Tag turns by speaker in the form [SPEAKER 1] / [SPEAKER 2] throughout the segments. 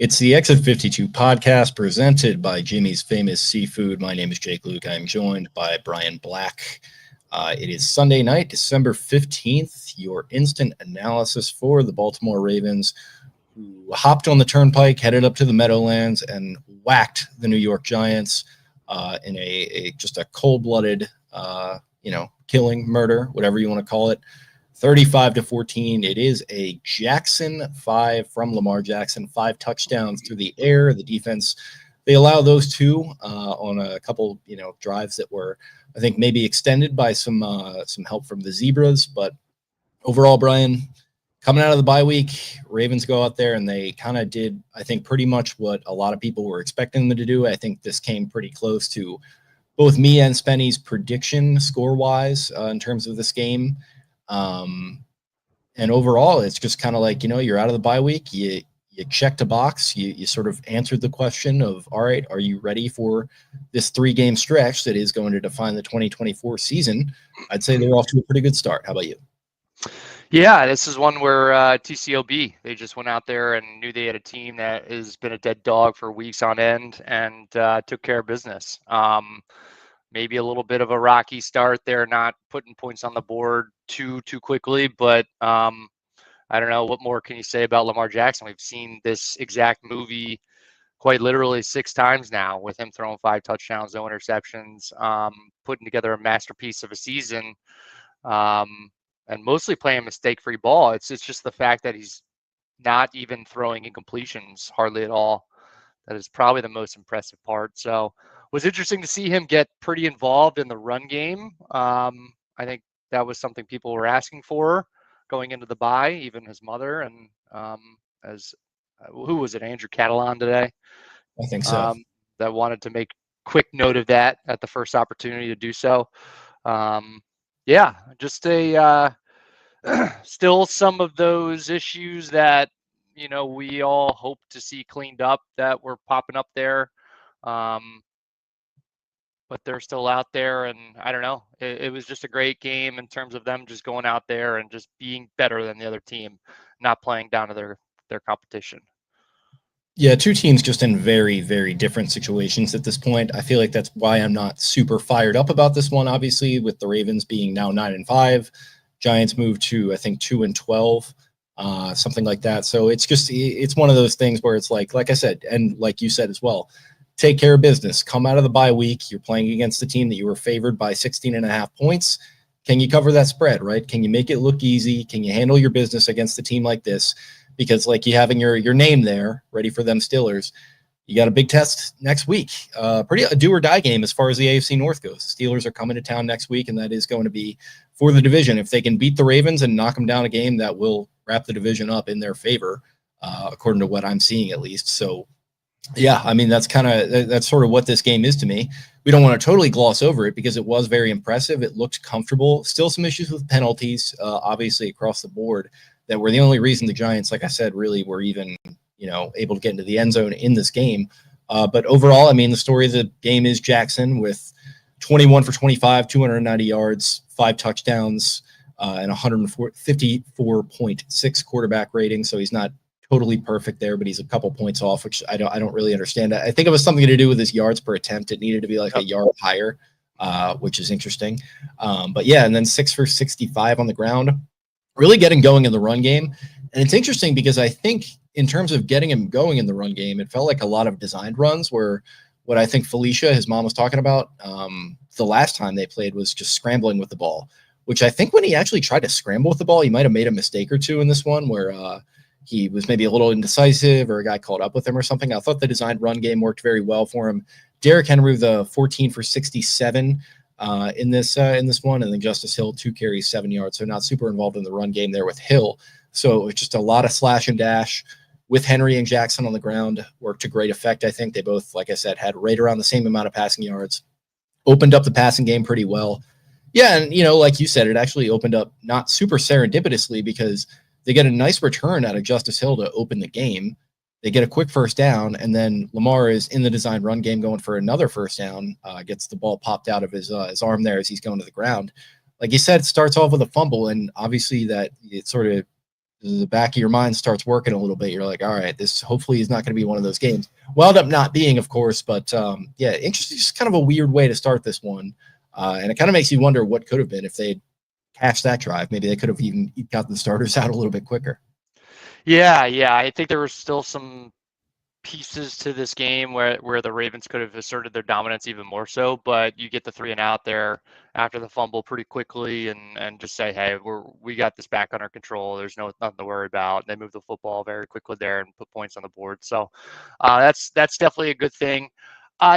[SPEAKER 1] It's the Exit 52 podcast presented by Jimmy's Famous Seafood. My name is Jake Louque. I'm joined by Brian Black. It is Sunday night, December 15th, your instant analysis for the Baltimore Ravens, who hopped on the turnpike, headed up to the Meadowlands, and whacked the New York Giants in just a cold-blooded, killing, murder, whatever you want to call it. 35-14. It is a Jackson 5 from Lamar Jackson, 5 touchdowns through the air. The defense, they allow those two on a couple, drives that were, I think, maybe extended by some help from the Zebras. But overall, Brian, coming out of the bye week, Ravens go out there and they kind of did, I think, pretty much what a lot of people were expecting them to do. I think this came pretty close to both me and Spenny's prediction score-wise in terms of this game. And overall, it's just kind of like, you're out of the bye week. You checked a box. You sort of answered the question of, all right, are you ready for this 3-game stretch that is going to define the 2024 season? I'd say they're off to a pretty good start. How about you?
[SPEAKER 2] Yeah, this is one where TCOB, they just went out there and knew they had a team that has been a dead dog for weeks on end and took care of business. Maybe a little bit of a rocky start there, not putting points on the board too quickly, but I don't know, what more can you say about Lamar Jackson? We've seen this exact movie quite literally 6 times now, with him throwing 5 touchdowns, no interceptions, putting together a masterpiece of a season, and mostly playing mistake-free ball. It's just the fact that he's not even throwing incompletions hardly at all. That is probably the most impressive part. So it was interesting to see him get pretty involved in the run game. I think that was something people were asking for going into the bye, even his mother. And who was it, Andrew Catalan today?
[SPEAKER 1] I think so.
[SPEAKER 2] That wanted to make quick note of that at the first opportunity to do so. Just still some of those issues that, we all hope to see cleaned up that were popping up there. But they're still out there, and I don't know. It was just a great game in terms of them just going out there and just being better than the other team, not playing down to their competition.
[SPEAKER 1] Yeah, 2 teams just in very, very different situations at this point. I feel like that's why I'm not super fired up about this one, obviously, with the Ravens being now 9-5. Giants moved to, I think, 2-12, something like that. So it's one of those things where it's like I said, and like you said as well, take care of business. Come out of the bye week. You're playing against a team that you were favored by 16.5 points. Can you cover that spread, right? Can you make it look easy? Can you handle your business against a team like this? Because like you having your name there, ready for them Steelers, you got a big test next week. Pretty a do or die game as far as the AFC North goes. The Steelers are coming to town next week, and that is going to be for the division. If they can beat the Ravens and knock them down a game, that will wrap the division up in their favor, according to what I'm seeing at least. So, yeah, I mean, that's sort of what this game is to me. We don't want to totally gloss over it because it was very impressive. It looked comfortable. Still some issues with penalties, obviously, across the board, that were the only reason the Giants, like I said, really were even, able to get into the end zone in this game. But overall, I mean, the story of the game is Jackson with 21 for 25, 290 yards, 5 touchdowns, and 154.6 quarterback rating. So he's not totally perfect there, but he's a couple points off, which I don't really understand. I think it was something to do with his yards per attempt. It needed to be like a yard higher, which is interesting. But yeah, and then 6 for 65 on the ground, really getting going in the run game. And it's interesting because I think in terms of getting him going in the run game, it felt like a lot of designed runs were what I think Felicia, his mom, was talking about the last time they played, was just scrambling with the ball, which I think when he actually tried to scramble with the ball, he might have made a mistake or two in this one where he was maybe a little indecisive or a guy caught up with him or something. I thought the designed run game worked very well for him. Derrick Henry, the 14 for 67 in this one, and then Justice Hill, 2 carries, 7 yards. So not super involved in the run game there with Hill. So it's just a lot of slash and dash with Henry and Jackson on the ground. Worked to great effect. I think they both, like I said, had right around the same amount of passing yards. Opened up the passing game pretty well. Yeah, and like you said, it actually opened up not super serendipitously because they get a nice return out of Justice Hill to open the game. They get a quick first down, and then Lamar is in the designed run game going for another first down, gets the ball popped out of his arm there as he's going to the ground. Like you said, it starts off with a fumble, and obviously that it sort of the back of your mind starts working a little bit. You're like, all right, this hopefully is not going to be one of those games. Wound up not being, of course, but yeah, interesting. Just kind of a weird way to start this one. And it kind of makes you wonder what could have been if they'd cashed that drive. Maybe they could have even gotten the starters out a little bit quicker.
[SPEAKER 2] Yeah, I think there was still some pieces to this game where the Ravens could have asserted their dominance even more so, but you get the 3-and-out there after the fumble pretty quickly and just say, hey, we got this back under control. There's nothing to worry about. And they move the football very quickly there and put points on the board. So that's definitely a good thing.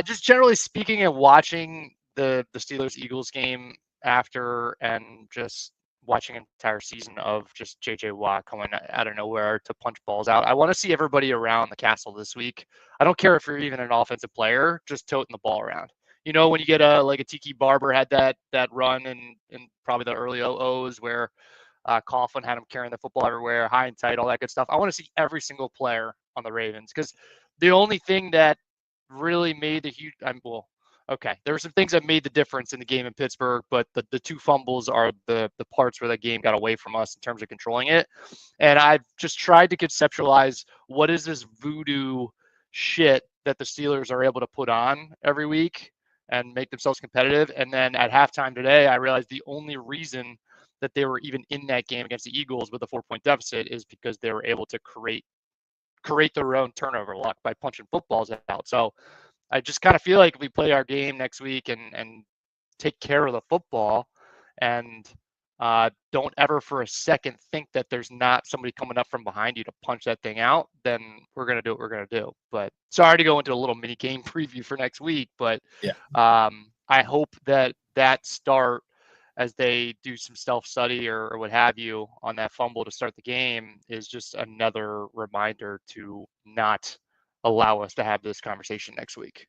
[SPEAKER 2] Just generally speaking, and watching the Steelers Eagles game after and just watching an entire season of just JJ Watt coming out of nowhere to punch balls out. I want to see everybody around the castle this week. I don't care if you're even an offensive player, just toting the ball around. You know, when you get a Tiki Barber had that run in probably the early OOs where Coughlin had him carrying the football everywhere, high and tight, all that good stuff. I want to see every single player on the Ravens because the only thing that really made the huge, okay, there were some things that made the difference in the game in Pittsburgh, but the two fumbles are the parts where the game got away from us in terms of controlling it. And I've just tried to conceptualize what is this voodoo shit that the Steelers are able to put on every week and make themselves competitive. And then at halftime today, I realized the only reason that they were even in that game against the Eagles with a 4-point deficit is because they were able to create their own turnover luck by punching footballs out. So I just kind of feel like if we play our game next week and take care of the football and don't ever for a second think that there's not somebody coming up from behind you to punch that thing out, then we're going to do what we're going to do. But sorry to go into a little mini game preview for next week, but
[SPEAKER 1] Yeah.
[SPEAKER 2] I hope that start as they do some self-study or what have you on that fumble to start the game is just another reminder to not allow us to have this conversation next week.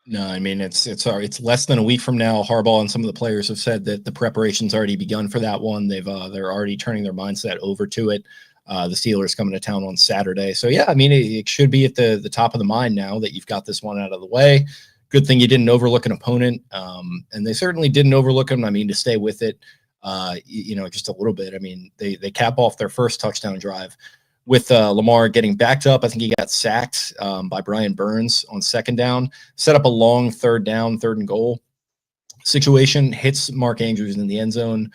[SPEAKER 1] No, I mean it's less than a week from now. Harbaugh and some of the players have said that the preparation's already begun for that one. They're already turning their mindset over to it. The Steelers coming to town on Saturday, so yeah, I mean it should be at the top of the mind now that you've got this one out of the way. Good thing you didn't overlook an opponent, and they certainly didn't overlook them. I mean, to stay with it, just a little bit. I mean, they cap off their first touchdown drive with Lamar getting backed up. I think he got sacked by Brian Burns on second down, set up a long third and goal situation, hits Mark Andrews in the end zone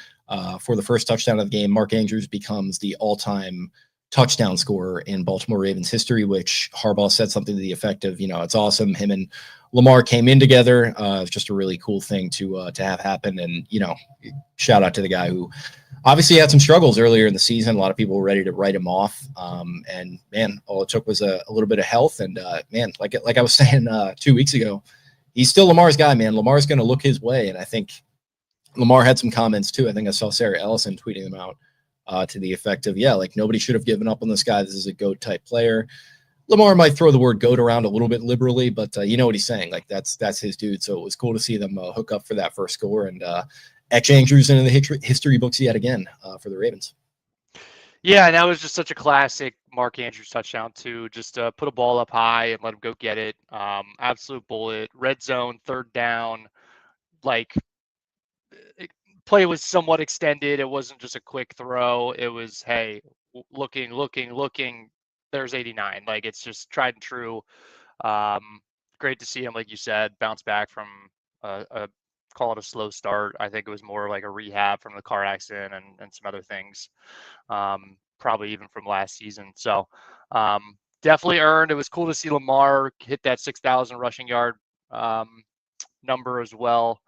[SPEAKER 1] for the first touchdown of the game. Mark Andrews becomes the all-time touchdown scorer in Baltimore Ravens history, which Harbaugh said something to the effect of, it's awesome. Him and Lamar came in together. It's just a really cool thing to have happen. And, shout out to the guy who obviously had some struggles earlier in the season. A lot of people were ready to write him off. And man, all it took was a little bit of health. And man, like I was saying 2 weeks ago, he's still Lamar's guy, man. Lamar's going to look his way. And I think Lamar had some comments too. I think I saw Sarah Ellison tweeting them out to the effect of, yeah, like nobody should have given up on this guy. This is a GOAT type player. Lamar might throw the word GOAT around a little bit liberally, but you know what he's saying. Like that's his dude. So it was cool to see them hook up for that first score and etch Andrews into the history books yet again for the Ravens.
[SPEAKER 2] Yeah, and that was just such a classic Mark Andrews touchdown too. Just put a ball up high and let him go get it. Absolute bullet. Red zone, third down. Like play was somewhat extended. It wasn't just a quick throw. It was, hey, looking. There's 89. Like it's just tried and true. Great to see him, like you said, bounce back from call it a slow start. I think it was more like a rehab from the car accident and some other things, probably even from last season. So definitely earned. It was cool to see Lamar hit that 6,000 rushing yard number as well.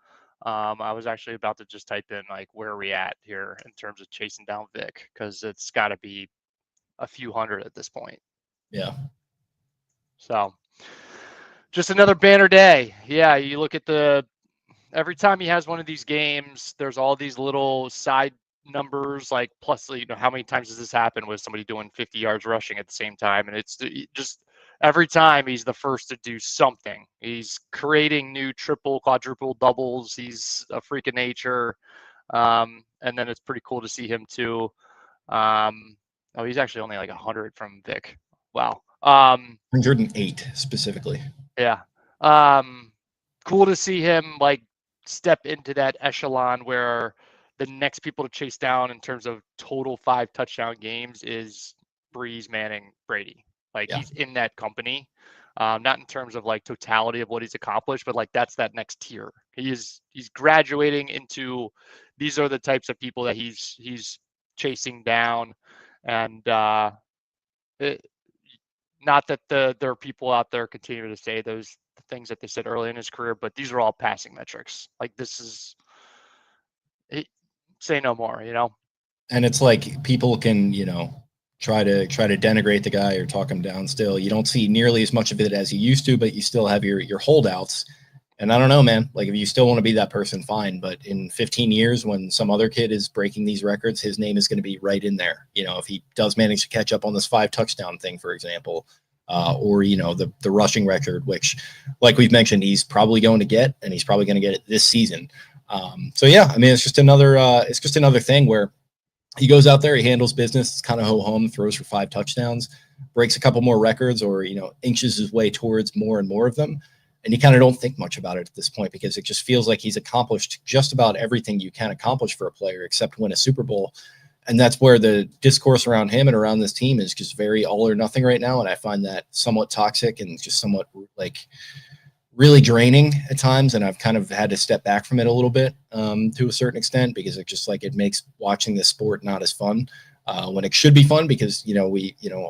[SPEAKER 2] I was actually about to just type in like where are we at here in terms of chasing down Vic because it's got to be a few hundred at this point.
[SPEAKER 1] Yeah.
[SPEAKER 2] So just another banner day. Yeah, you look at every time he has one of these games, there's all these little side numbers like plus, how many times does this happen with somebody doing 50 yards rushing at the same time? And it's just every time he's the first to do something. He's creating new triple, quadruple doubles. He's a freak of nature. And then it's pretty cool to see him too. He's actually only like 100 from Vic. Wow.
[SPEAKER 1] 108 specifically.
[SPEAKER 2] Yeah. Cool to see him like step into that echelon where the next people to chase down in terms of total 5 touchdown games is Breeze, Manning, Brady. Like
[SPEAKER 1] Yeah.
[SPEAKER 2] he's in that company, not in terms of like totality of what he's accomplished, but like that's that next tier. He's graduating into these are the types of people that he's chasing down, and it, not that there are people out there continuing to say those things that they said early in his career, but these are all passing metrics. Like this is say no more, you know.
[SPEAKER 1] And it's like people can, try to denigrate the guy or talk him down still. You don't see nearly as much of it as you used to, but you still have your holdouts. And I don't know, man, like if you still want to be that person, fine. But in 15 years, when some other kid is breaking these records, his name is going to be right in there. If he does manage to catch up on this 5 touchdown thing, for example, or, the rushing record, which like we've mentioned, he's probably going to get, and he's probably going to get it this season. So yeah, I mean, it's just another thing where he goes out there, he handles business, it's kind of ho-hum, throws for 5 touchdowns, breaks a couple more records, or, inches his way towards more and more of them. And you kind of don't think much about it at this point because it just feels like he's accomplished just about everything you can accomplish for a player except win a Super Bowl. And that's where the discourse around him and around this team is just very all or nothing right now. And I find that somewhat toxic and just somewhat like really draining at times, and I've kind of had to step back from it a little bit to a certain extent because it makes watching this sport not as fun when it should be fun because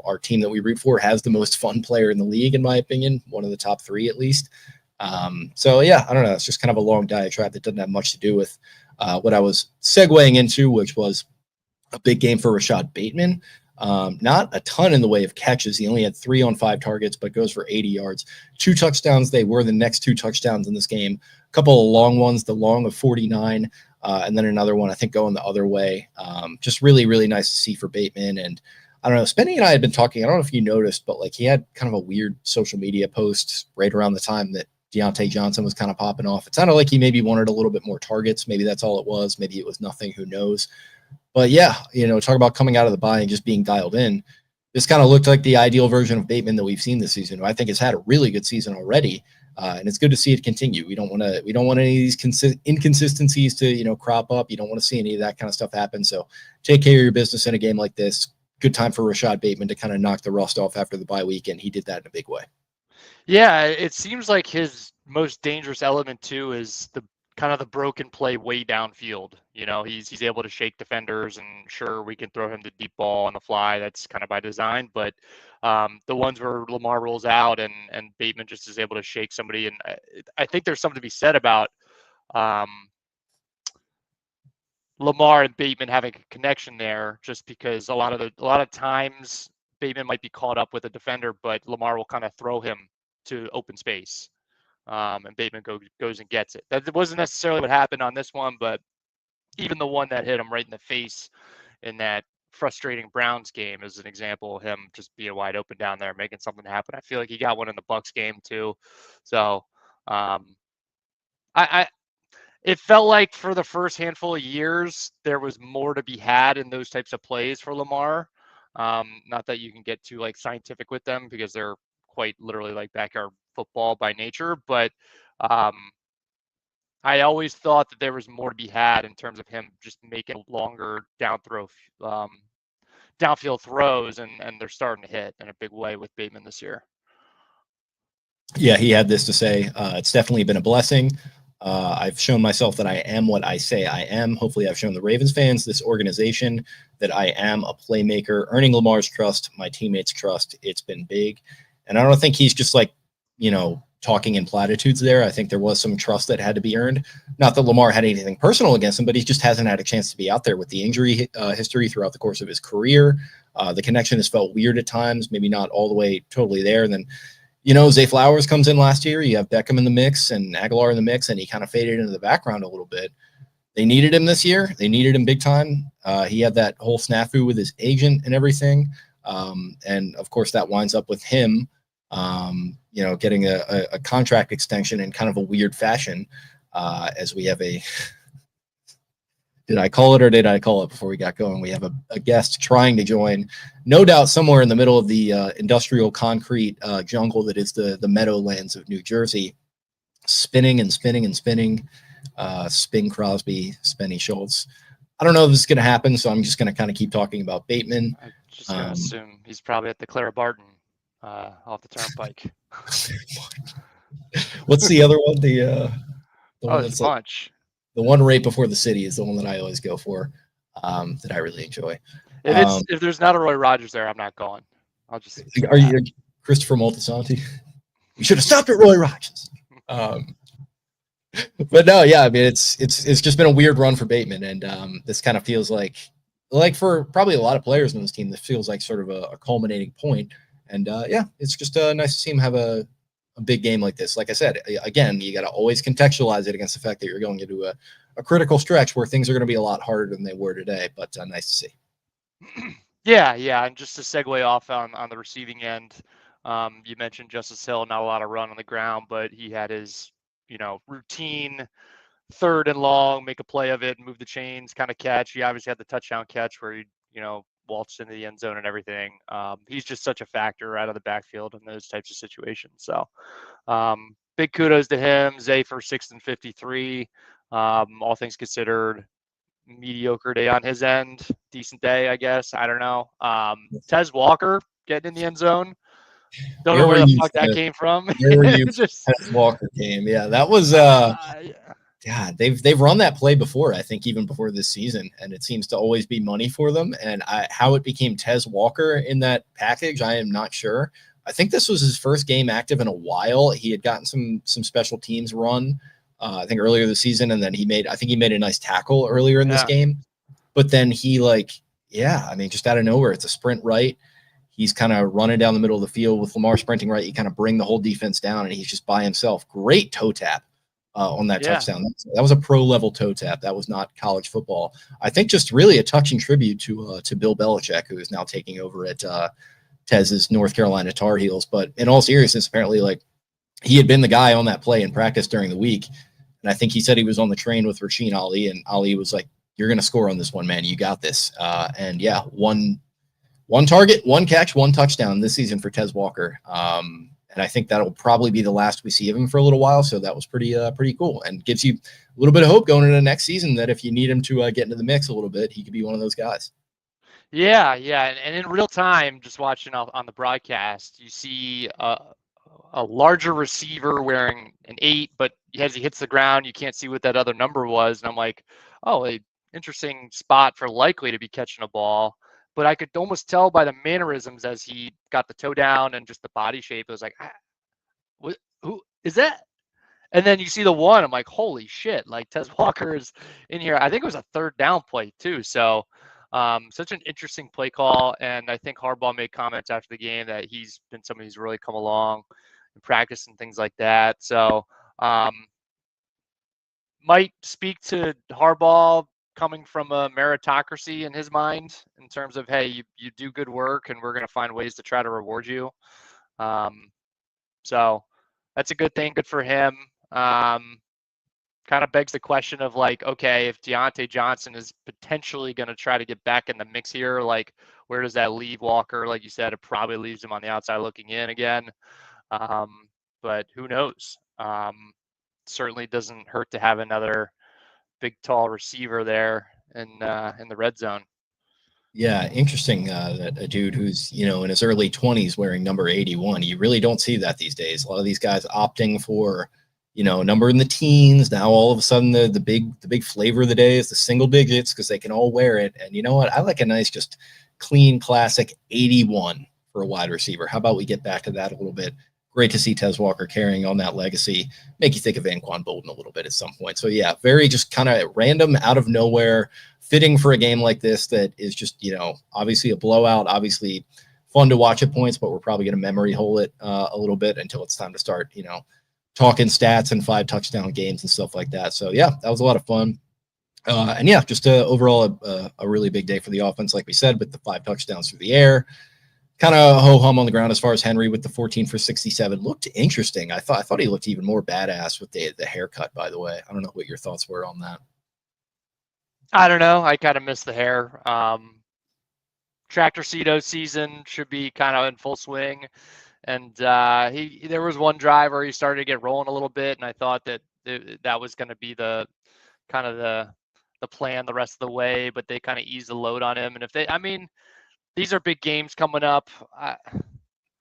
[SPEAKER 1] our team that we root for has the most fun player in the league in my opinion, one of the top 3 at least. So yeah, I don't know. It's just kind of a long diatribe that doesn't have much to do with what I was segueing into, which was a big game for Rashad Bateman. Not a ton in the way of catches. He only had 3 on 5 targets, but goes for 80 yards. 2 touchdowns. They were the next 2 touchdowns in this game. A couple of long ones, the long of 49, and then another one, I think, going the other way. Just really, really nice to see for Bateman. And I don't know, Spenny and I had been talking, I don't know if you noticed, but like he had kind of a weird social media post right around the time that Deontay Johnson was kind of popping off. It sounded like he maybe wanted a little bit more targets. Maybe that's all it was. Maybe it was nothing. Who knows? But yeah, talk about coming out of the bye and just being dialed in. This kind of looked like the ideal version of Bateman that we've seen this season. I think has had a really good season already, and it's good to see it continue. We don't want any of these inconsistencies to crop up. You don't want to see any of that kind of stuff happen. So take care of your business in a game like this. Good time for Rashad Bateman to kind of knock the rust off after the bye week, and he did that in a big way.
[SPEAKER 2] Yeah, it seems like his most dangerous element too is the kind of the broken play way downfield. He's able to shake defenders, and sure, we can throw him the deep ball on the fly. That's kind of by design. But the ones where Lamar rolls out and Bateman just is able to shake somebody, and I think there's something to be said about Lamar and Bateman having a connection there, just because a lot of times Bateman might be caught up with a defender, but Lamar will kind of throw him to open space. And Bateman goes and gets it. That wasn't necessarily what happened on this one, but even the one that hit him right in the face in that frustrating Browns game is an example of him just being wide open down there, making something happen. I feel like he got one in the Bucs game too. So it felt like for the first handful of years, there was more to be had in those types of plays for Lamar. Not that you can get too like scientific with them because they're quite literally like backyard football by nature, but I always thought that there was more to be had in terms of him just making longer downfield throws, and they're starting to hit in a big way with Bateman this year.
[SPEAKER 1] Yeah, he had this to say. It's definitely been a blessing. I've shown myself that I am what I say I am. Hopefully, I've shown the Ravens fans, this organization, that I am a playmaker, earning Lamar's trust, my teammates' trust. It's been big. And I don't think he's just like, talking in platitudes there. I think there was some trust that had to be earned. Not that Lamar had anything personal against him, but he just hasn't had a chance to be out there with the injury history throughout the course of his career. The connection has felt weird at times, maybe not all the way totally there. And then, Zay Flowers comes in last year. You have Beckham in the mix and Aguilar in the mix, and he kind of faded into the background a little bit. They needed him this year. They needed him big time. He had that whole snafu with his agent and everything. And, of course, that winds up with him getting a contract extension in kind of a weird fashion as we have did I call it or did I call it before we got going? We have a guest trying to join, no doubt somewhere in the middle of the industrial concrete jungle that is the Meadowlands of New Jersey, spinning and spinning and spinning. Spin Crosby, Spenny Schultz. I don't know if this is going to happen, so I'm just going to kind of keep talking about Bateman.
[SPEAKER 2] I'm just gonna assume he's probably at the Clara Barton off the turnpike.
[SPEAKER 1] What's the other one? The
[SPEAKER 2] Oh,
[SPEAKER 1] one
[SPEAKER 2] there's a
[SPEAKER 1] that's like
[SPEAKER 2] bunch.
[SPEAKER 1] the one right before the city is the one that I always go for. That I really enjoy.
[SPEAKER 2] If there's not a Roy Rogers there, I'm not going. I'll just say
[SPEAKER 1] Are
[SPEAKER 2] that.
[SPEAKER 1] you Christopher Moltisanti? You should have stopped at Roy Rogers. But no, yeah, I mean it's just been a weird run for Bateman, and this kind of feels like for probably a lot of players on this team, this feels like sort of a culminating point. And yeah, it's just nice to see him have a big game like this. Like I said, again, you got to always contextualize it against the fact that you're going into a critical stretch where things are going to be a lot harder than they were today. But nice to see.
[SPEAKER 2] Yeah, and just to segue off on the receiving end, you mentioned Justice Hill, not a lot of run on the ground, but he had his routine 3rd and long, make a play of it, move the chains kind of catch. He obviously had the touchdown catch where he waltzed into the end zone and everything. He's just such a factor out of the backfield in those types of situations. So big kudos to him. Zay for 6th and 53. All things considered, mediocre day on his end, decent day, I guess. I don't know. Tez Walker getting in the end zone. Don't know
[SPEAKER 1] Where
[SPEAKER 2] where
[SPEAKER 1] were
[SPEAKER 2] the
[SPEAKER 1] you?
[SPEAKER 2] fuck that came from.
[SPEAKER 1] Where were you?
[SPEAKER 2] Just
[SPEAKER 1] As Walker came, yeah, that was God, they've run that play before. I think even before this season, and it seems to always be money for them. And how it became Tez Walker in that package, I am not sure. I think this was his first game active in a while. He had gotten some special teams run, I think earlier this season, and then he made a nice tackle earlier in this
[SPEAKER 2] yeah,
[SPEAKER 1] game. But then he I mean, just out of nowhere, it's a sprint right. He's kind of running down the middle of the field with Lamar sprinting right. You kind of bring the whole defense down, and he's just by himself. Great toe tap on that
[SPEAKER 2] yeah,
[SPEAKER 1] touchdown. That was a pro level toe tap. That was not college football. I think just really a touching tribute to Bill Belichick, who is now taking over at Tez's North Carolina Tar Heels. But in all seriousness, apparently, he had been the guy on that play in practice during the week, and I think he said he was on the train with Rasheen Ali, and Ali was like, "You're going to score on this one, man. You got this." And yeah, one target, one catch, one touchdown this season for Tez Walker. And I think that'll probably be the last we see of him for a little while. So that was pretty cool, and gives you a little bit of hope going into the next season that if you need him to get into the mix a little bit, he could be one of those guys.
[SPEAKER 2] yeah. And in real time, just watching on the broadcast, you see a larger receiver wearing an 8, but as he hits the ground, you can't see what that other number was. And I'm like, oh, a interesting spot for likely to be catching a ball. But I could almost tell by the mannerisms as he got the toe down and just the body shape. It was like, what, who is that? And then you see the one, I'm like, holy shit, like Tez Walker is in here. I think it was a 3rd down play too. So such an interesting play call. And I think Harbaugh made comments after the game that he's been somebody who's really come along in practice and things like that. So um, might speak to Harbaugh coming from a meritocracy in his mind in terms of, hey, you do good work and we're going to find ways to try to reward you. So that's a good thing. Good for him. Kind of begs the question of like, okay, if Deontay Johnson is potentially going to try to get back in the mix here, like where does that leave Walker? Like you said, it probably leaves him on the outside looking in again. But who knows? Certainly doesn't hurt to have another big, tall receiver there in the red zone.
[SPEAKER 1] Yeah, interesting that a dude who's in his early 20s wearing number 81. You really don't see that these days. A lot of these guys opting for a number in the teens. Now all of a sudden the big flavor of the day is the single digits because they can all wear it. And you know what? I like a nice just clean classic 81 for a wide receiver. How about we get back to that a little bit? Great to see Tez Walker carrying on that legacy. Make you think of Anquan Bolden a little bit at some point. So yeah, very just kind of random, out of nowhere, fitting for a game like this that is just obviously a blowout, obviously fun to watch at points, but we're probably going to memory hole it a little bit until it's time to start talking stats and 5 touchdown games and stuff like that. So yeah, that was a lot of fun. And yeah, just overall a really big day for the offense, like we said, with the 5 touchdowns through the air. Kind of ho-hum on the ground as far as Henry with the 14 for 67. Looked interesting. I thought he looked even more badass with the haircut, by the way. I don't know what your thoughts were on that.
[SPEAKER 2] I don't know. I kind of miss the hair. Tractor Cedo season should be kind of in full swing. And there was one drive where he started to get rolling a little bit, and I thought that that was going to be the kind of the the plan the rest of the way, but they kind of ease the load on him. And if they, I mean, these are big games coming up.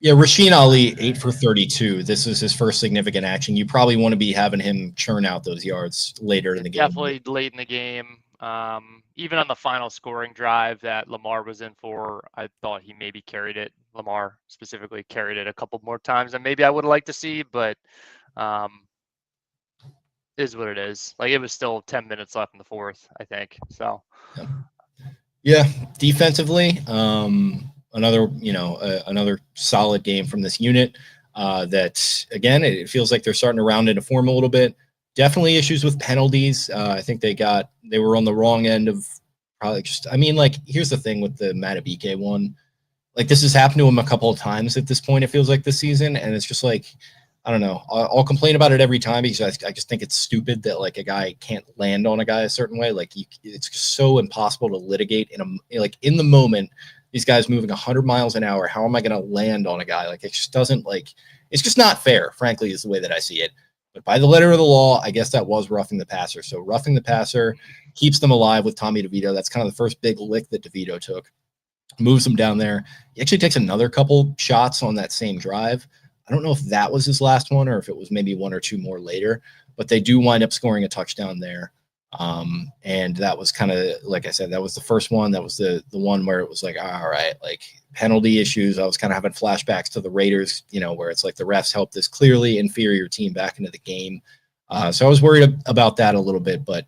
[SPEAKER 1] Yeah, Rasheen Ali, 8 for 32. This is his first significant action. You probably want to be having him churn out those yards later in the game.
[SPEAKER 2] Definitely late in the game. Even on the final scoring drive that Lamar was in for, I thought he maybe carried it. Lamar specifically carried it a couple more times than maybe I would have liked to see, but is what it is. Like, it was still 10 minutes left in the fourth, I think. So
[SPEAKER 1] yeah, defensively, another another solid game from this unit. That again, it feels like they're starting to round into form a little bit. Definitely issues with penalties. I think they were on the wrong end of probably just. I mean, like, here's the thing with the Matabike one. Like, this has happened to him a couple of times at this point. It feels like this season, and it's just like, I don't know. I'll complain about it every time because I just think it's stupid that, like, a guy can't land on a guy a certain way. Like, it's just so impossible to litigate in the moment. These guys moving 100 miles an hour. How am I going to land on a guy? Like, it just doesn't, like, it's just not fair, frankly, is the way that I see it. But by the letter of the law, I guess that was roughing the passer. So roughing the passer keeps them alive with Tommy DeVito. That's kind of the first big lick that DeVito took. Moves him down there. He actually takes another couple shots on that same drive. I don't know if that was his last one or if it was maybe one or two more later, but they do wind up scoring a touchdown there. And that was kind of, like I said, that was the first one. That was the one where it was like, all right, like, penalty issues. I was kind of having flashbacks to the Raiders, where it's like the refs helped this clearly inferior team back into the game. So I was worried about that a little bit, but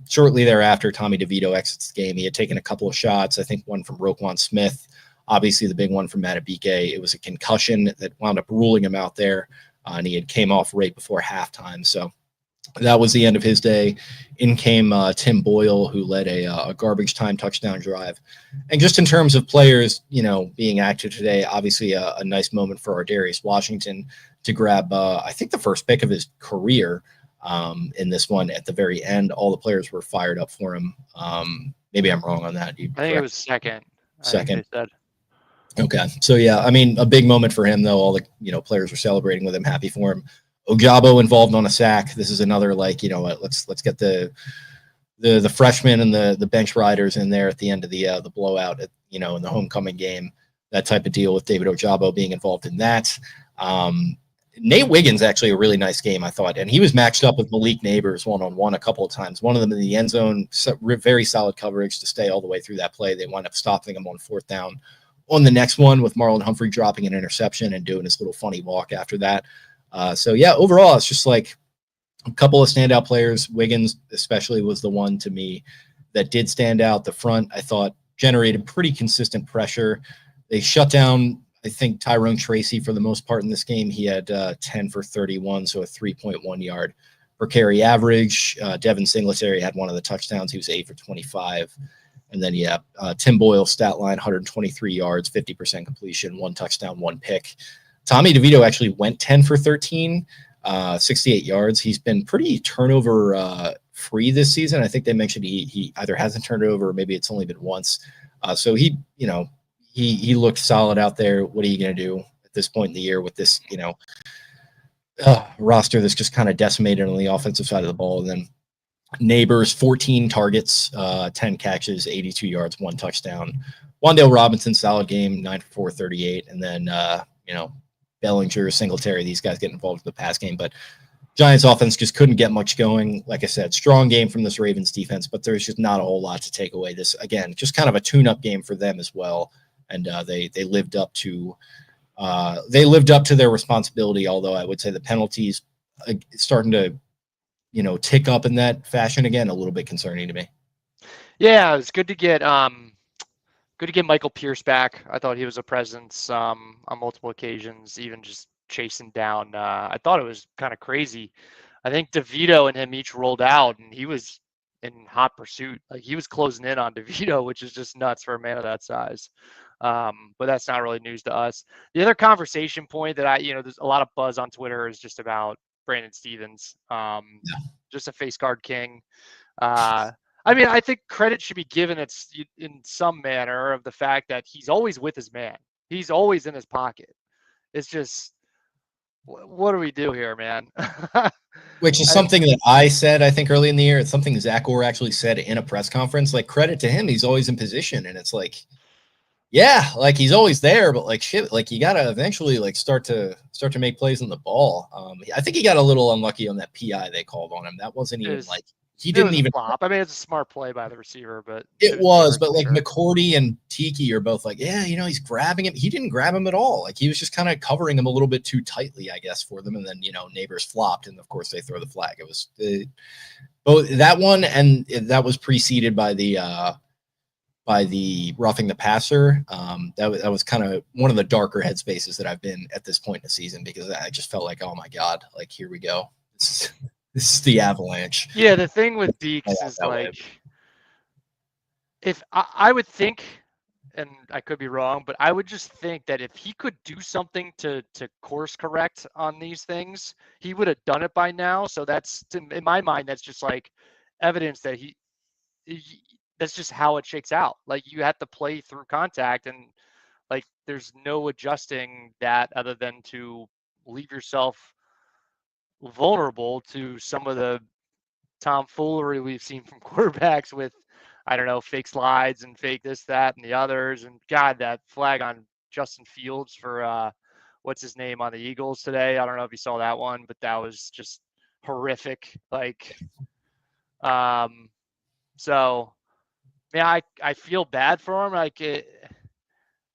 [SPEAKER 1] shortly thereafter, Tommy DeVito exits the game. He had taken a couple of shots, I think one from Roquan Smith, obviously the big one from Matabike. It was a concussion that wound up ruling him out there, and he had came off right before halftime. So that was the end of his day. In came Tim Boyle, who led a garbage time touchdown drive. And just in terms of players, being active today, obviously a nice moment for Ardarius Washington to grab, I think, the first pick of his career in this one at the very end. All the players were fired up for him. Maybe I'm wrong on that.
[SPEAKER 2] I think it was second.
[SPEAKER 1] Second.
[SPEAKER 2] I think they said.
[SPEAKER 1] Okay. So, yeah, I mean, a big moment for him, though. All the, players were celebrating with him, happy for him. Ojabo involved on a sack. This is another, like, let's get the freshmen and the bench riders in there at the end of the blowout at, in the homecoming game, that type of deal with David Ojabo being involved in that. Nate Wiggins, actually a really nice game, I thought, and he was matched up with Malik Neighbors one-on-one a couple of times. One of them in the end zone, very solid coverage to stay all the way through that play. They wound up stopping him on fourth down. On the next one, with Marlon Humphrey dropping an interception and doing his little funny walk after that. So, yeah, overall, it's just like a couple of standout players. Wiggins especially was the one to me that did stand out. The front, I thought, generated pretty consistent pressure. They shut down, I think, Tyrone Tracy for the most part in this game. He had 10 for 31, so a 3.1 yard per carry average. Devin Singletary had one of the touchdowns. He was 8 for 25. And then, Tim Boyle, stat line, 123 yards, 50% completion, one touchdown, one pick. Tommy DeVito actually went 10 for 13, 68 yards. He's been pretty turnover free this season. I think they mentioned he either hasn't turned over or maybe it's only been once. So he looked solid out there. What are you going to do at this point in the year with this, roster that's just kind of decimated on the offensive side of the ball? And then Neighbors, 14 targets, 10 catches, 82 yards, one touchdown. Wan'Dale Robinson, solid game, 9 for 4, 38. And then, Bellinger, Singletary, these guys get involved in the pass game. But Giants offense just couldn't get much going. Like I said, strong game from this Ravens defense, but there's just not a whole lot to take away. This, again, just kind of a tune-up game for them as well. And they lived up to their responsibility, although I would say the penalties starting to tick up in that fashion again, a little bit concerning to me.
[SPEAKER 2] Yeah, it was good to get Michael Pierce back. I thought he was a presence on multiple occasions, even just chasing down. I thought it was kind of crazy. I think DeVito and him each rolled out, and he was in hot pursuit. Like, he was closing in on DeVito, which is just nuts for a man of that size. But that's not really news to us. The other conversation point that there's a lot of buzz on Twitter is just about Brandon Stevens, just a face guard king. I think credit should be given in some manner of the fact that he's always with his man. He's always in his pocket. It's just what do we do here, man?
[SPEAKER 1] Which is something that I said, I think, early in the year. It's something Zach Orr actually said in a press conference. Like, credit to him, he's always in position. And it's like, yeah, like he's always there, but like shit, like you gotta eventually like start to make plays on the ball. I think he got a little unlucky on that PI they called on him. That wasn't even like he
[SPEAKER 2] It
[SPEAKER 1] didn't
[SPEAKER 2] was a
[SPEAKER 1] even
[SPEAKER 2] flop. I mean, it's a smart play by the receiver, but
[SPEAKER 1] it
[SPEAKER 2] shouldn't be
[SPEAKER 1] was,
[SPEAKER 2] hurt
[SPEAKER 1] but
[SPEAKER 2] for
[SPEAKER 1] like
[SPEAKER 2] sure.
[SPEAKER 1] McCourty and Tiki are both like, yeah, you know, he's grabbing him. He didn't grab him at all. Like he was just kind of covering him a little bit too tightly, I guess, for them. And then, you know, neighbors flopped, and of course they throw the flag. It was both that one, and that was preceded by the roughing the passer. That was kind of one of the darker headspaces that I've been at this point in the season, because I just felt like, oh my God, like here we go. This is the avalanche.
[SPEAKER 2] Yeah, the thing with Deeks is like, if I would think, and I could be wrong, but I would just think that if he could do something to course correct on these things, he would have done it by now. So that's, in my mind, that's just like evidence that he that's just how it shakes out. Like you have to play through contact, and like there's no adjusting that other than to leave yourself vulnerable to some of the tomfoolery we've seen from quarterbacks with, I don't know, fake slides and fake this, that, and the others. And God, that flag on Justin Fields for what's his name on the Eagles today. I don't know if you saw that one, but that was just horrific. Like, so yeah, I feel bad for him. Like,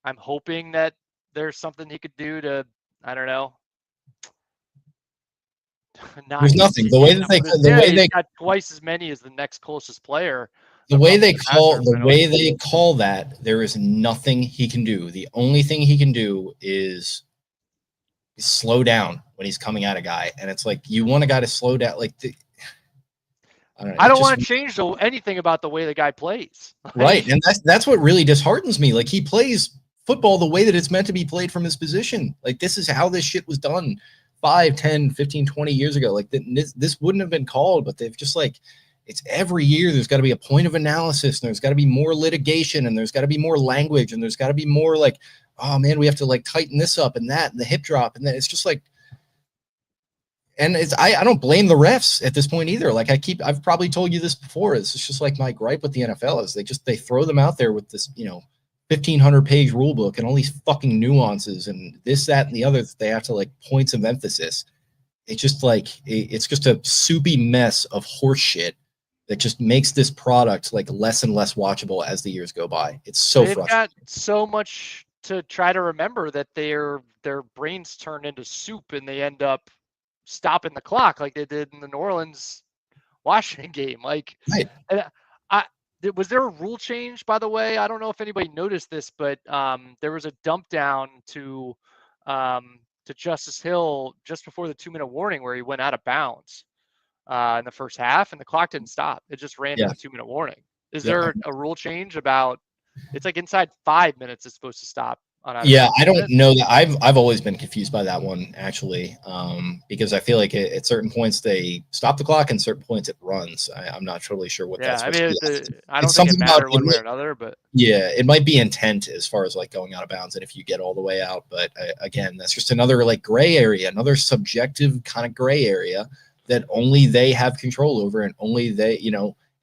[SPEAKER 2] I'm hoping that there's something he could do to, I don't know, not
[SPEAKER 1] There's nothing. The way that
[SPEAKER 2] he's got twice as many as the next closest player.
[SPEAKER 1] The way they call that, there is nothing he can do. The only thing he can do is slow down when he's coming at a guy, and it's like you want a guy to slow down. Like
[SPEAKER 2] I don't want to change anything about the way the guy plays.
[SPEAKER 1] Right, and that's what really disheartens me. Like he plays football the way that it's meant to be played from his position. Like this is how this shit was done 5, 10, 15, 20 years ago. Like this wouldn't have been called, but they've just like, it's every year there's got to be a point of analysis, and there's got to be more litigation, and there's got to be more language, and there's got to be more like, oh man, we have to like tighten this up and that and the hip drop, and then it's just like, and it's I don't blame the refs at this point either. Like I've probably told you this before. It's just like my gripe with the NFL is they throw them out there with this, 1,500-page rule book and all these fucking nuances and this, that, and the other that they have to like points of emphasis. It's just like it's just a soupy mess of horse shit that just makes this product like less and less watchable as the years go by. It's so frustrating.
[SPEAKER 2] They've got so much to try to remember that their brains turn into soup and they end up stopping the clock like they did in the New Orleans Washington game. Like,
[SPEAKER 1] right.
[SPEAKER 2] Was there a rule change, by the way? I don't know if anybody noticed this, but there was a dump down to Justice Hill just before the 2-minute warning where he went out of bounds in the first half, and the clock didn't stop. It just ran to the 2-minute warning. Is there a rule change about? It's like inside 5 minutes it's supposed to stop.
[SPEAKER 1] Yeah, I don't know that. I've always been confused by that one actually, because I feel like at certain points they stop the clock and certain points it runs. I'm not totally sure what that's.
[SPEAKER 2] I mean, I don't think it matters one way or another, but
[SPEAKER 1] yeah, it might be intent as far as like going out of bounds and if you get all the way out. But again, that's just another like gray area, another subjective kind of gray area that only they have control over, and only they,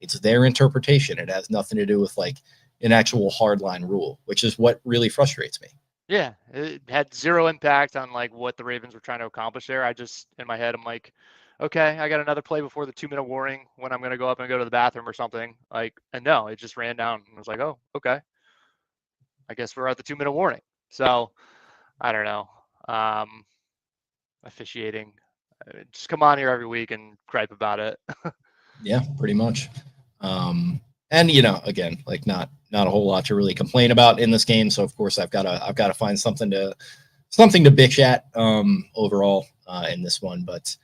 [SPEAKER 1] it's their interpretation. It has nothing to do with like an actual hardline rule, which is what really frustrates me.
[SPEAKER 2] Yeah, it had zero impact on like what the Ravens were trying to accomplish there. I just, in my head, I'm like, okay, I got another play before the 2-minute warning when I'm going to go up and go to the bathroom or something. Like, and no, it just ran down and was like, oh, okay. I guess we're at the 2-minute warning. So I don't know. Officiating, just come on here every week and gripe about it.
[SPEAKER 1] Yeah, pretty much. And again, like not a whole lot to really complain about in this game. So of course I've got to find something to bitch at overall in this one. But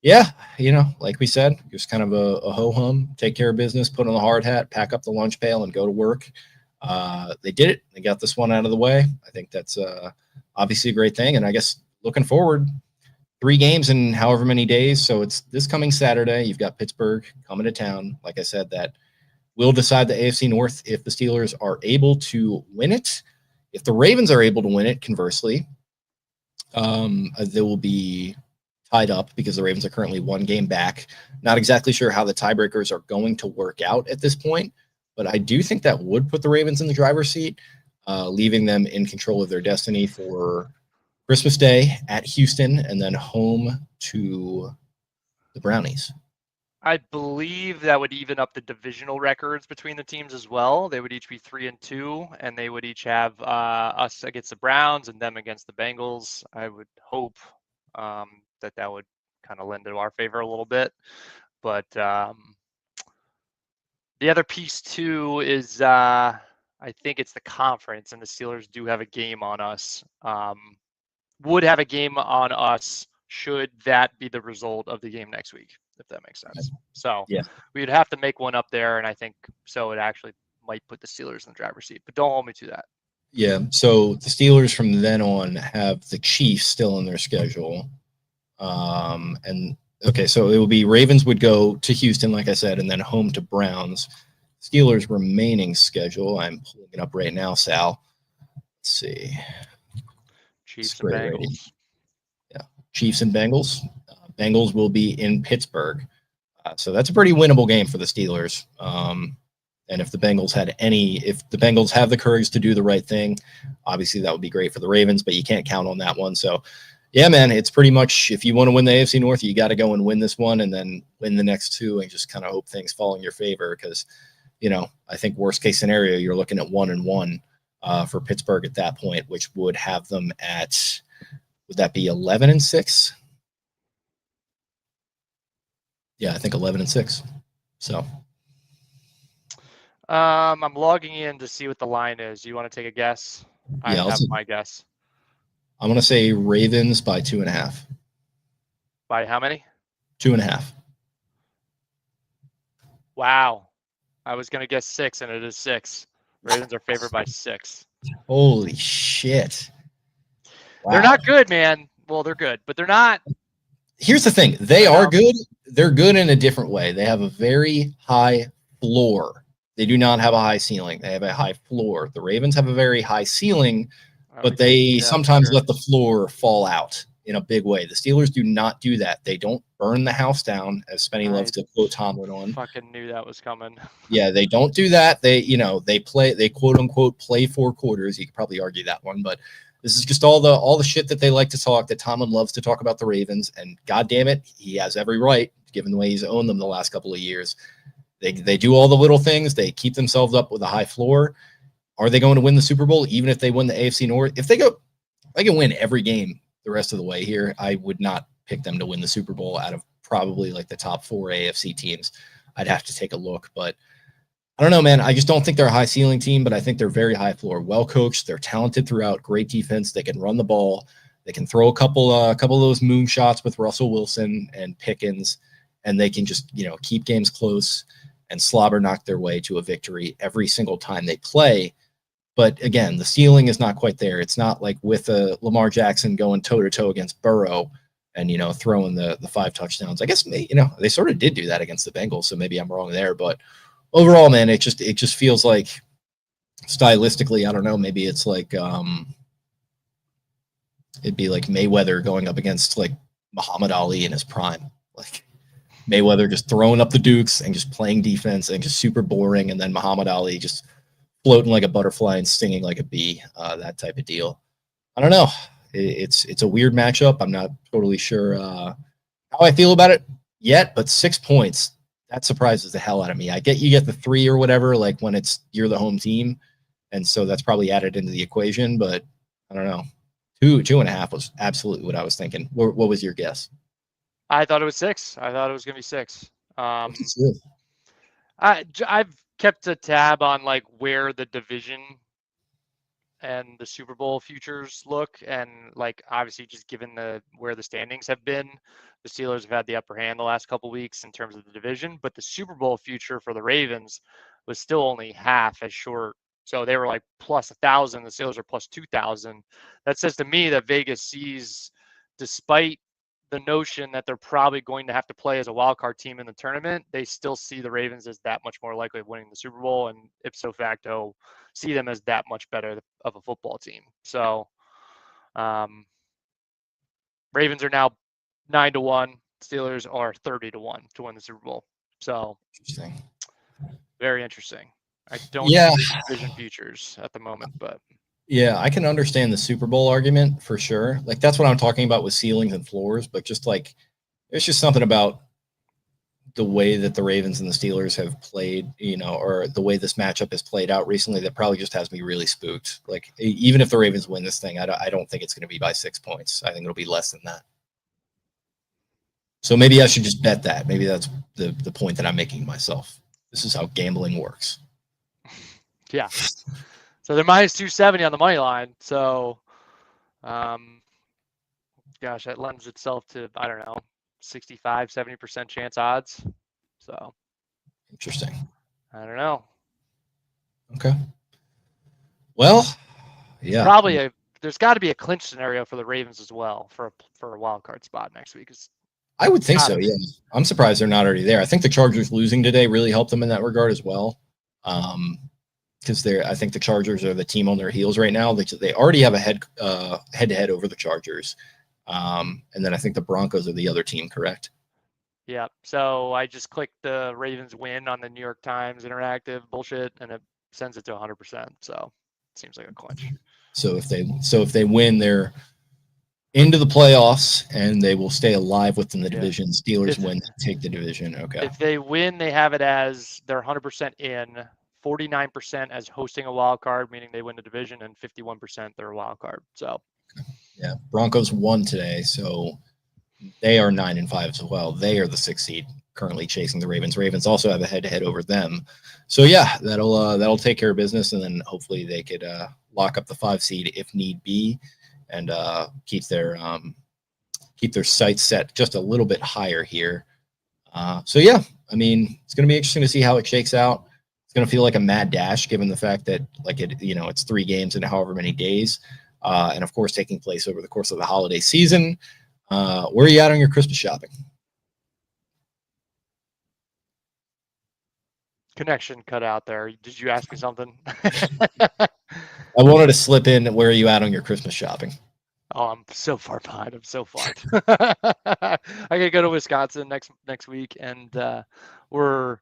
[SPEAKER 1] yeah, like we said, just kind of a ho hum, take care of business, put on the hard hat, pack up the lunch pail, and go to work. They did it. They got this one out of the way. I think that's obviously a great thing. And I guess looking forward, 3 games in however many days. So it's this coming Saturday. You've got Pittsburgh coming to town. Like I said, that will decide the AFC North if the Steelers are able to win it. If the Ravens are able to win it, conversely, They will be tied up because the Ravens are currently one game back. Not exactly sure how the tiebreakers are going to work out at this point, but I do think that would put the Ravens in the driver's seat, leaving them in control of their destiny for Christmas Day at Houston and then home to the Brownies.
[SPEAKER 2] I believe that would even up the divisional records between the teams as well. They would each be 3-2, and they would each have us against the Browns and them against the Bengals. I would hope that would kind of lend to our favor a little bit. But the other piece too is I think it's the conference, and the Steelers do have a game on us. Would have a game on us should that be the result of the game next week, if that makes sense. So
[SPEAKER 1] Yeah.
[SPEAKER 2] we'd have to make one up there, and I think so it actually might put the Steelers in the driver's seat, but don't hold me to that.
[SPEAKER 1] Yeah. So the Steelers from then on have the Chiefs still in their schedule. And okay, so it will be Ravens would go to Houston, like I said, and then home to Browns. Steelers remaining schedule. I'm pulling it up right now, Sal. Let's see. It's
[SPEAKER 2] Chiefs and
[SPEAKER 1] great radio.
[SPEAKER 2] Bengals.
[SPEAKER 1] Yeah. Chiefs and Bengals. Bengals will be in Pittsburgh. So that's a pretty winnable game for the Steelers. And if the Bengals have the courage to do the right thing, obviously that would be great for the Ravens, but you can't count on that one. So, yeah, man, it's pretty much if you want to win the AFC North, you got to go and win this one and then win the next two and just kind of hope things fall in your favor because, I think worst case scenario, you're looking at 1-1 for Pittsburgh at that point, which would have them at, would that be 11-6? Yeah, I think 11-6. So.
[SPEAKER 2] I'm logging in to see what the line is. You want to take a guess? I
[SPEAKER 1] Yeah,
[SPEAKER 2] have my guess.
[SPEAKER 1] I'm going to say Ravens by 2.5.
[SPEAKER 2] By how many?
[SPEAKER 1] 2.5.
[SPEAKER 2] Wow. I was going to guess 6, and it is 6. Ravens are favored by 6.
[SPEAKER 1] Holy shit. Wow.
[SPEAKER 2] They're not good, man. Well, they're good, but they're not.
[SPEAKER 1] Here's the thing. They are good. They're good in a different way. They have a very high floor. They do not have a high ceiling. They have a high floor. The Ravens have a very high ceiling, but they sometimes let the floor fall out in a big way. The Steelers do not do that. They don't burn the house down, as Spenny loves to quote Tomlin on.
[SPEAKER 2] Fucking knew that was coming.
[SPEAKER 1] Yeah, they don't do that. They quote unquote play 4 quarters. You could probably argue that one, but this is just all the shit that they like to talk, that Tomlin loves to talk about the Ravens, and God damn it, he has every right, given the way he's owned them the last couple of years. They do all the little things. They keep themselves up with a high floor. Are they going to win the Super Bowl, even if they win the AFC North? If they can win every game the rest of the way here, I would not pick them to win the Super Bowl out of probably like the top 4 AFC teams. I'd have to take a look, but I don't know, man. I just don't think they're a high ceiling team, but I think they're very high floor, well coached. They're talented throughout, great defense. They can run the ball. They can throw a couple of those moon shots with Russell Wilson and Pickens, and they can just keep games close and slobber knock their way to a victory every single time they play. But again, the ceiling is not quite there. It's not like with Lamar Jackson going toe to toe against Burrow and throwing the 5 touchdowns. I guess they sort of did do that against the Bengals, so maybe I'm wrong there, but overall, man, it just feels like stylistically, I don't know, maybe it's like it'd be like Mayweather going up against like Muhammad Ali in his prime. Like Mayweather just throwing up the dukes and just playing defense and just super boring, and then Muhammad Ali just floating like a butterfly and stinging like a bee, that type of deal. I don't know. It's a weird matchup. I'm not totally sure how I feel about it yet, but 6 points, that surprises the hell out of me. I get you get the 3 or whatever, like when you're the home team, and so that's probably added into the equation. But I don't know. 2.5 was absolutely what I was thinking. What was your guess?
[SPEAKER 2] I thought it was 6. I thought it was going to be 6. I've kept a tab on like where the division and the Super Bowl futures look, and like obviously just given where the standings have been, the Steelers have had the upper hand the last couple weeks in terms of the division, but the Super Bowl future for the Ravens was still only half as short. So they were like plus 1,000. The Steelers are plus 2,000. That says to me that Vegas sees, despite the notion that they're probably going to have to play as a wild card team in the tournament, they still see the Ravens as that much more likely of winning the Super Bowl, and ipso facto see them as that much better of a football team. So Ravens are now 9-1. Steelers are 30-1 to win the Super Bowl. So
[SPEAKER 1] Interesting.
[SPEAKER 2] very interesting. I don't
[SPEAKER 1] Yeah,
[SPEAKER 2] see the division futures at the moment, but
[SPEAKER 1] yeah, I can understand the Super Bowl argument for sure. Like that's what I'm talking about with ceilings and floors, but just like there's just something about the way that the Ravens and the Steelers have played, or the way this matchup has played out recently that probably just has me really spooked. Like even if the Ravens win this thing, I don't think it's going to be by 6 points. I think it'll be less than that. So maybe I should just bet that. Maybe that's the point that I'm making myself. This is how gambling works.
[SPEAKER 2] yeah. So they're minus 270 on the money line. So, gosh, that lends itself to, I don't know, 65, 70% chance odds. So
[SPEAKER 1] Interesting.
[SPEAKER 2] I don't know.
[SPEAKER 1] Okay. Well,
[SPEAKER 2] It's
[SPEAKER 1] yeah.
[SPEAKER 2] probably there's got to be a clinch scenario for the Ravens as well for a wild card spot next week.
[SPEAKER 1] I would think so. Yeah. I'm surprised they're not already there. I think the Chargers losing today really helped them in that regard as well. Because I think the Chargers are the team on their heels right now. They already have a head-to-head over the Chargers, and then I think the Broncos are the other team. Correct?
[SPEAKER 2] Yeah. So I just clicked the Ravens win on the New York Times interactive bullshit, and it sends it to 100%. So it seems like a clinch.
[SPEAKER 1] So if they win, they're into the playoffs, and they will stay alive within the division. Steelers win, take the division. Okay.
[SPEAKER 2] If they win, they have it as they're 100% in, 49% as hosting a wild card, meaning they win the division, and 51% they're a wild card. So
[SPEAKER 1] yeah, Broncos won today, so they are 9-5 as well. They are the 6th seed currently chasing the Ravens. Ravens also have a head-to-head over them. So yeah, that'll take care of business, and then hopefully they could lock up the 5 seed if need be, and keep their sights set just a little bit higher here. So yeah, I mean, it's going to be interesting to see how it shakes out. It's going to feel like a mad dash, given the fact that it's 3 games in however many days, and of course taking place over the course of the holiday season. Where are you at on your Christmas shopping?
[SPEAKER 2] connection cut out there. Did you ask me something?
[SPEAKER 1] I wanted to slip in. Where are you at on your Christmas shopping?
[SPEAKER 2] Oh, I'm so far behind. I'm so fucked. I gotta go to Wisconsin next week, and we're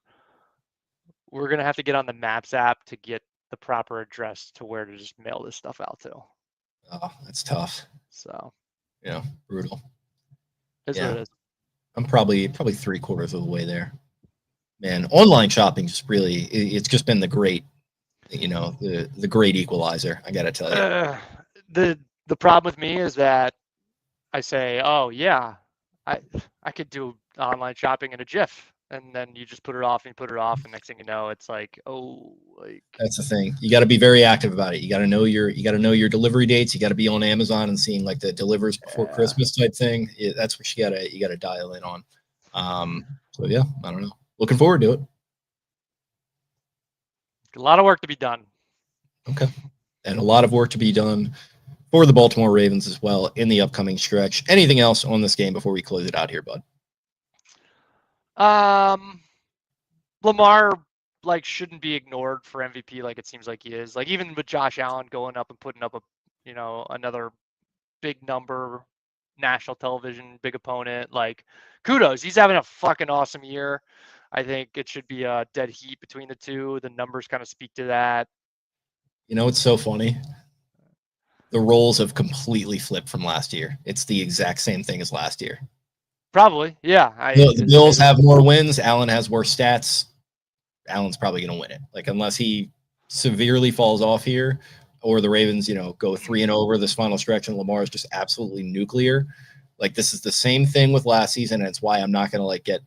[SPEAKER 2] gonna have to get on the Maps app to get the proper address to where to just mail this stuff out to.
[SPEAKER 1] Oh, that's tough.
[SPEAKER 2] So
[SPEAKER 1] Yeah, brutal.
[SPEAKER 2] Is what it is.
[SPEAKER 1] I'm probably 3/4 of the way there. Man, online shopping just really, it's just been the great, the great equalizer. I got to tell you.
[SPEAKER 2] The problem with me is that I say, oh yeah, I could do online shopping in a jiff, and then you just put it off and put it off, and next thing you know, it's like, oh, like
[SPEAKER 1] that's the thing. You got to be very active about it. You got to know your delivery dates. You got to be on Amazon and seeing like the delivers before Christmas type thing. That's what you got to dial in on. So yeah, I don't know. Looking forward to it.
[SPEAKER 2] A lot of work to be done.
[SPEAKER 1] Okay, and a lot of work to be done for the Baltimore Ravens as well in the upcoming stretch. Anything else on this game before we close it out here, bud?
[SPEAKER 2] Lamar shouldn't be ignored for MVP like it seems like he is. Like even with Josh Allen going up and putting up another big number, national television, big opponent, like kudos. He's having a fucking awesome year. I think it should be a dead heat between the two. The numbers kind of speak to that.
[SPEAKER 1] It's so funny. The roles have completely flipped from last year. It's the exact same thing as last year.
[SPEAKER 2] Probably, yeah.
[SPEAKER 1] The Bills have more wins. Allen has worse stats. Allen's probably going to win it. Like unless he severely falls off here, or the Ravens, go 3-0 over this final stretch, and Lamar is just absolutely nuclear. Like this is the same thing with last season, and it's why I'm not going to get.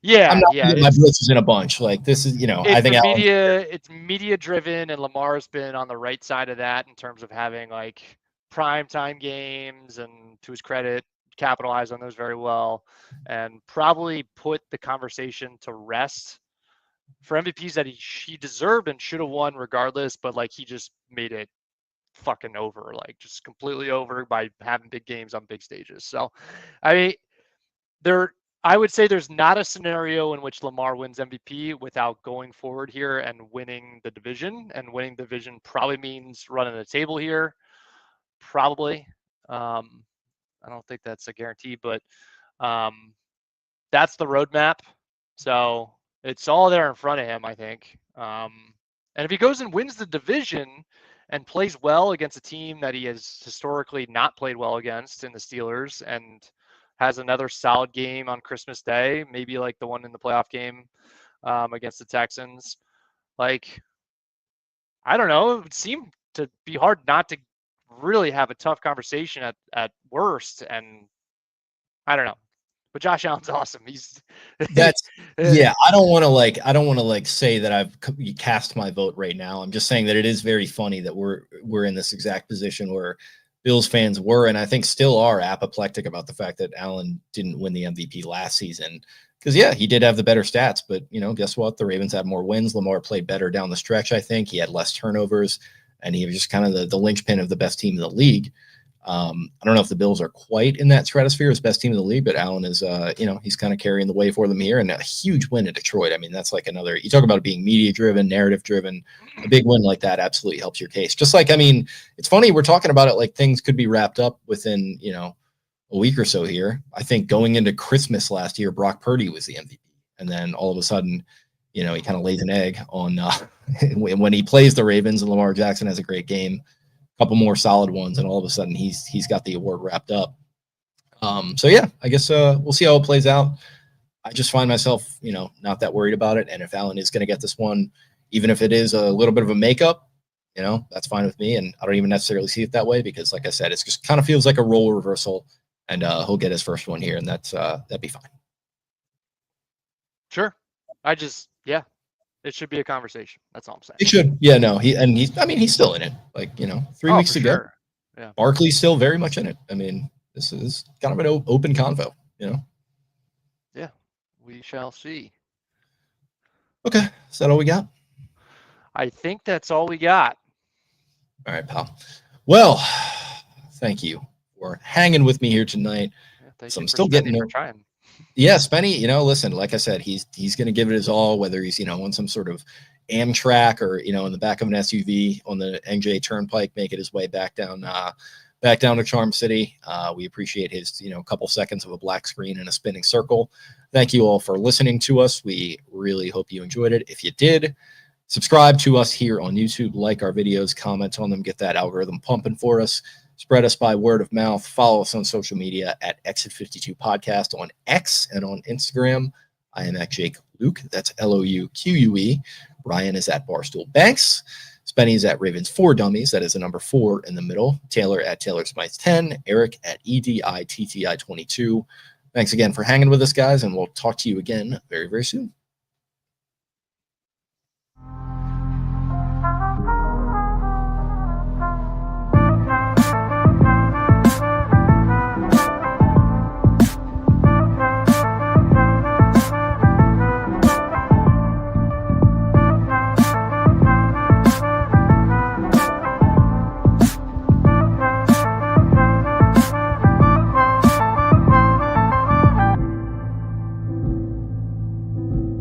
[SPEAKER 1] I'm not getting my blitzes in a bunch. Like this is, I think
[SPEAKER 2] it's media driven, and Lamar's been on the right side of that in terms of having like primetime games, and to his credit, capitalize on those very well, and probably put the conversation to rest for MVPs that he deserved and should have won regardless. But like he just made it fucking over, like just completely over by having big games on big stages. So, I mean, I would say there's not a scenario in which Lamar wins MVP without going forward here and winning the division. And winning the division probably means running the table here. Probably. I don't think that's a guarantee, but that's the roadmap. So it's all there in front of him, I think. And if he goes and wins the division and plays well against a team that he has historically not played well against in the Steelers, and has another solid game on Christmas Day, maybe like the one in the playoff game against the Texans, like, I don't know, it would seem to be hard not to really have a tough conversation at worst. And I don't know. But Josh Allen's awesome. He's
[SPEAKER 1] That's yeah. I don't want to like say that I've cast my vote right now. I'm just saying that it is very funny that we're in this exact position where Bills fans were, and I think still are, apoplectic about the fact that Allen didn't win the MVP last season. Because yeah, he did have the better stats, but guess what? The Ravens had more wins. Lamar played better down the stretch. I think he had less turnovers, and he was just kind of the linchpin of the best team in the league. I don't know if the Bills are quite in that stratosphere as best team in the league, but Allen is, he's kind of carrying the way for them here, and a huge win in Detroit. I mean, that's like another, you talk about it being media driven, narrative driven, a big win like that absolutely helps your case. Just like, I mean, it's funny, we're talking about it like things could be wrapped up within, a week or so here. I think going into Christmas last year, Brock Purdy was the MVP. And then all of a sudden, he kind of lays an egg on when he plays the Ravens, and Lamar Jackson has a great game, couple more solid ones, and all of a sudden he's got the award wrapped up. So yeah, I guess we'll see how it plays out. I just find myself, not that worried about it. And if Allen is going to get this one, even if it is a little bit of a makeup, that's fine with me. And I don't even necessarily see it that way because, like I said, it's just kind of feels like a role reversal, and he'll get his first one here, and that'd be fine.
[SPEAKER 2] Sure. It should be a conversation. That's all I'm saying.
[SPEAKER 1] It should. Yeah, no. He's still in it. Like, 3 weeks ago.
[SPEAKER 2] Sure. Yeah.
[SPEAKER 1] Barkley's still very much in it. I mean, this is kind of an open convo,
[SPEAKER 2] Yeah, we shall see.
[SPEAKER 1] Okay. Is that all we got?
[SPEAKER 2] I think that's all we got.
[SPEAKER 1] All right, pal. Well, thank you for hanging with me here tonight.
[SPEAKER 2] Yeah,
[SPEAKER 1] so I'm still getting there.
[SPEAKER 2] Trying.
[SPEAKER 1] Yeah, Spenny, listen, like I said, he's going to give it his all, whether he's, on some sort of Amtrak or, in the back of an SUV on the NJ Turnpike, making his way back down to Charm City. We appreciate his, couple seconds of a black screen and a spinning circle. Thank you all for listening to us. We really hope you enjoyed it. If you did, subscribe to us here on YouTube, like our videos, comment on them, get that algorithm pumping for us. Spread us by word of mouth. Follow us on social media at Exit 52 Podcast on X and on Instagram. I am at Jake Louque. That's Louque. Ryan is at Barstool Banks. Spenny is at Ravens 4 Dummies. That is the number 4 in the middle. Taylor at Taylor Smythe 10. Eric at EDITTI 22. Thanks again for hanging with us, guys, and we'll talk to you again very, very soon.